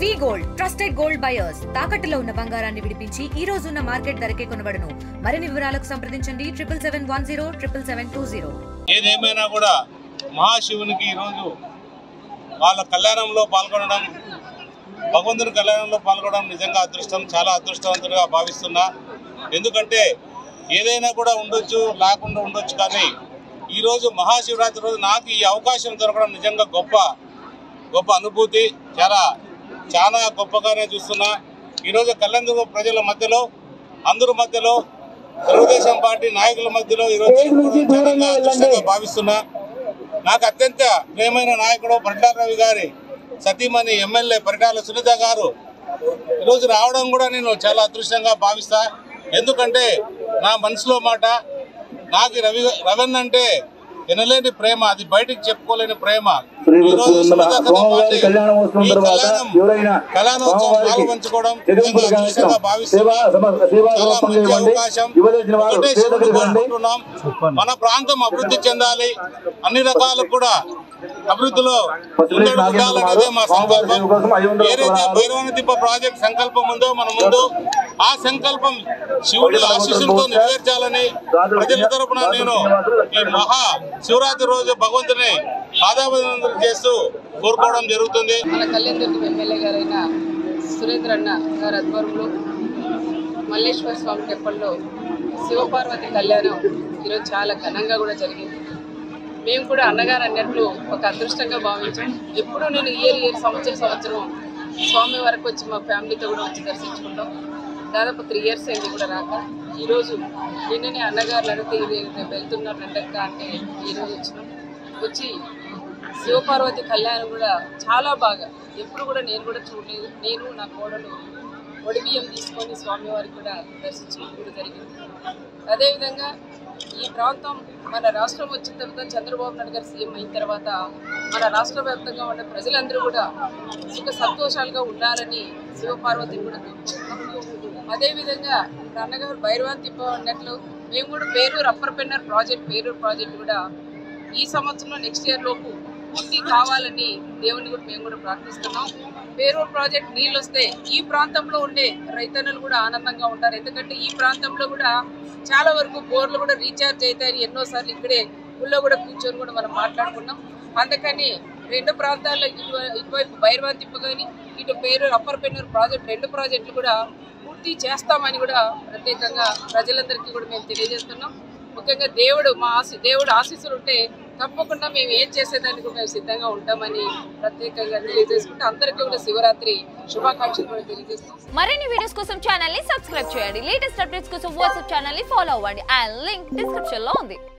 వి gold trusted gold buyers తాకట్టులో ఉన్న బంగారాన్ని విడిపించి ఈ రోజు ఉన్న మార్కెట్ ధరకే కొనబడును. మరిన్ని వివరాలకు సంప్రదించండి 77107720. ఏదేమైనా కూడా మహాశివునికి ఈ రోజు వాళ్ళ కళ్యాణంలో పాల్గొనడం, భగవంతుని కళ్యాణంలో పాల్గొనడం నిజంగా అదృష్టం, చాలా అదృష్టవంతుడిగా భావిస్తున్నా. ఎందుకంటే ఏదైనా కూడా ఉండొచ్చు, లేకుండా ఉండొచ్చు, కానీ ఈరోజు మహాశివరాత్రి రోజు నాకు ఈ అవకాశం దొరకడం నిజంగా గొప్ప అనుభూతి. చాలా గొప్పగానే చూస్తున్నా. ఈరోజు కళ్యాణ ప్రజల మధ్యలో, అందరి మధ్యలో, తెలుగుదేశం పార్టీ నాయకుల మధ్యలో ఈరోజు చాలా అదృష్టంగా భావిస్తున్నా. నాకు అత్యంత ప్రియమైన నాయకుడు పరిటాల రవి గారి సతీమణి ఎమ్మెల్యే పరిటాల సునీత గారు ఈరోజు రావడం కూడా నేను చాలా అదృష్టంగా భావిస్తా. ఎందుకంటే నా మనసులో మాట, నాకు రవణ్ అంటే వినలేని ప్రేమ, అది బయటికి చెప్పుకోలేని ప్రేమ. ఈరోజు కళ్యాణోత్సవం పాల్పంచుకోవడం అదృష్టంగా భావిస్తున్నా. చాలా మంచి అవకాశం. ఒకటే శివుడు కోరుకుంటున్నాం, మన ప్రాంతం అభివృద్ధి చెందాలి, అన్ని రకాలు కూడా అభివృద్ధిలో ఉండాలనేదే మా సంకల్పం. ఏదైతే భైరవని తిప్ప ప్రాజెక్ట్ సంకల్పం ఉందో మన ముందు, ఆ సంకల్పం శివుడి ఆశీస్సులతో నెరవేర్చాలని ప్రజల తరపున నేను ఈ మహా శివరాత్రి రోజు భగవంతుని పాదాభివందనం చేస్తూ కోరుకోవడం జరుగుతుంది. మన కళ్యాణదుర్గం ఎమ్మెల్యే గారైన సురేంద్ర అన్న గారి ఆధ్వర్యంలో మల్లేశ్వర స్వామి టెంపుల్లో శివపార్వతి కళ్యాణం ఈరోజు చాలా ఘనంగా కూడా జరిగింది. మేము కూడా అన్నగారు అన్నట్లు ఒక అదృష్టంగా భావించాం. ఎప్పుడూ నేను ఇయర్ సంవత్సరం స్వామి వరకు వచ్చి మా ఫ్యామిలీతో కూడా వచ్చి దర్శించుకుంటాం. దాదాపు 3 years అయింది కూడా రాక. ఈరోజు నిన్ననే అన్నగారు అడిగితే వెళ్తున్నారు రండక్క అంటే ఈరోజు వచ్చి శివపార్వతి కళ్యాణం కూడా చాలా బాగా, ఎప్పుడు కూడా నేను కూడా చూడలేదు. నేను నా కోడలు ఒడిబియ్యం తీసుకొని స్వామివారికి కూడా దర్శించడం కూడా జరిగింది. అదేవిధంగా ఈ ప్రాంతం మన రాష్ట్రం వచ్చిన తర్వాత చంద్రబాబు నాయుడు గారు సీఎం అయిన తర్వాత మన రాష్ట్ర వ్యాప్తంగా ఉన్న ప్రజలందరూ కూడా సుఖ సంతోషాలుగా ఉండాలని శివపార్వతిని కూడా కోరుకుంటున్నాం. అదేవిధంగా అన్నగారు భైరవాన్ని తిప్ప అన్నట్లు మేము కూడా పేరూరు అప్పర్ పెన్నర్ ప్రాజెక్ట్ కూడా ఈ సంవత్సరంలో నెక్స్ట్ ఇయర్ లోపు పూర్తి కావాలని దేవుని కూడా మేము కూడా ప్రార్థిస్తున్నాం. పేరూరు ప్రాజెక్ట్ నీళ్ళు వస్తే ఈ ప్రాంతంలో ఉండే రైతన్నలు కూడా ఆనందంగా ఉంటారు. ఎందుకంటే ఈ ప్రాంతంలో కూడా చాలా వరకు బోర్లు కూడా రీఛార్జ్ అవుతాయని ఎన్నోసార్లు ఇక్కడే ఊళ్ళో కూడా కూర్చొని కూడా మనం మాట్లాడుకున్నాం. అందుకని 2 ప్రాంతాల్లో ఇటువైపు భైరవాన్ని తిప్ప కానీ ఇటు పేరూరు అప్పర్ పెన్నూరు ప్రాజెక్ట్ 2 ప్రాజెక్టులు కూడా పూర్తి చేస్తామని కూడా ప్రత్యేకంగా ప్రజలందరికీ కూడా మేము తెలియజేస్తున్నాం. ముఖ్యంగా దేవుడు ఆశీస్సులు ఉంటే తప్పకుండా మేము ఏం చేసేదానికి మేము సిద్ధంగా ఉంటామని ప్రత్యేకంగా తెలియజేసుకుంటే అందరికీ కూడా శివరాత్రి శుభాకాంక్షలు కూడా తెలియజేస్తాం. మరిన్ని వీడియోస్ కోసం ఛానల్ ని సబ్స్క్రైబ్ చేయండి. లేటెస్ట్ అప్డేట్స్ కోసం వాట్సాప్ ఛానల్ ని ఫాలో అవ్వండి. ఆ లింక్ డిస్క్రిప్షన్ లో ఉంది.